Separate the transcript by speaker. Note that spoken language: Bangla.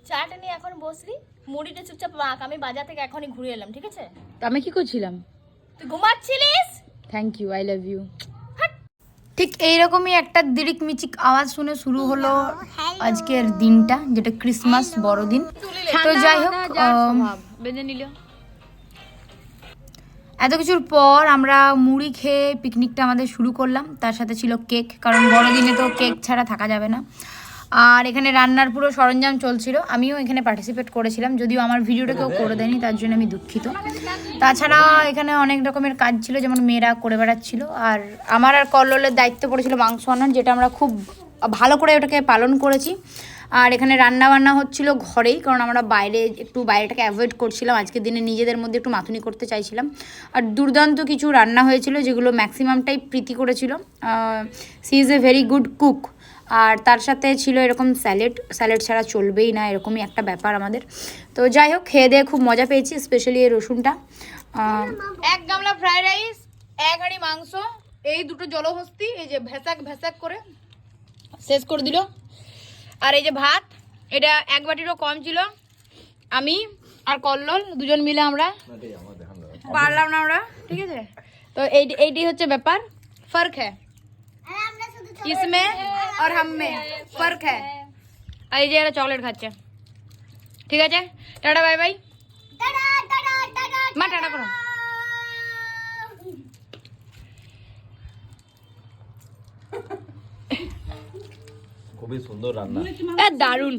Speaker 1: চাটা নিয়ে এখন বসলি, মুড়িটা চুপচাপ রাখ, আমি বাজার থেকে এখনই ঘুরে এলাম, ঠিক আছে?
Speaker 2: আমি কি করছিলাম?
Speaker 1: তুই ঘুমাচ্ছিলিস।
Speaker 2: Thank you, I love you. ঠিক এইরকমই একটা দিরিক মিচিক আওয়াজ শুনে শুরু হলো আজকের দিনটা, যেটা ক্রিসমাস বড়দিন। তো যাই হোক,
Speaker 1: বেঁধে নিল।
Speaker 2: এত কিছুর পর আমরা মুড়ি খেয়ে পিকনিকটা আমাদের শুরু করলাম। তার সাথে ছিল কেক, কারণ বড়দিনে তো কেক ছাড়া থাকা যাবে না। আর এখানে রান্নার পুরো সরঞ্জাম চলছিল, আমিও এখানে পার্টিসিপেট করেছিলাম, যদিও আমার ভিডিওটা কেউ করে দেয়নি, তার জন্য আমি দুঃখিত। তাছাড়া এখানে অনেক রকমের কাজ ছিল, যেমন মেয়েরা করে বেড়াচ্ছিল, আর আমার আর কল্লোলের দায়িত্ব পড়েছিল মাংস আনার, যেটা আমরা খুব ভালো করে ওটাকে পালন করেছি। আর এখানে রান্না বান্না হচ্ছিল ঘরেই, কারণ আমরা বাইরেটাকে অ্যাভয়েড করছিলাম, আজকের দিনে নিজেদের মধ্যে একটু মাথুনি করতে চাইছিলাম। আর দুর্দান্ত কিছু রান্না হয়েছিল, যেগুলো ম্যাক্সিমামটাই প্রীতি করেছিল। She is a very good cook. আর তার সাথে ছিল এরকম স্যালাড ছাড়া চলবেই না, এরকমই একটা ব্যাপার আমাদের। তো যাই হোক, খেয়ে দিয়ে খুব মজা পেয়েছি, স্পেশালি এই রসুনটা। এক গামলা ফ্রাইড রাইস, এক হাঁড়ি মাংস, এই দুটো জলহস্তি এই যে ভেসাক করে শেষ করে দিল। আর এই যে ভাত, এটা এক বাটিরও কম ছিল। আমি আর কল্লোল দুজন মিলে আমরা পারলাম না আমরা, ঠিক আছে? তো এইটি হচ্ছে ব্যাপার, ফর্ক হ্যাঁ इसमें और हम में फर्क है। আর এই যে এরা চকলেট খাচ্ছে, ঠিক আছে? টাটা বাই বাই, মা টাটা করো।
Speaker 3: খুবই সুন্দর রান্না,
Speaker 2: দারুণ।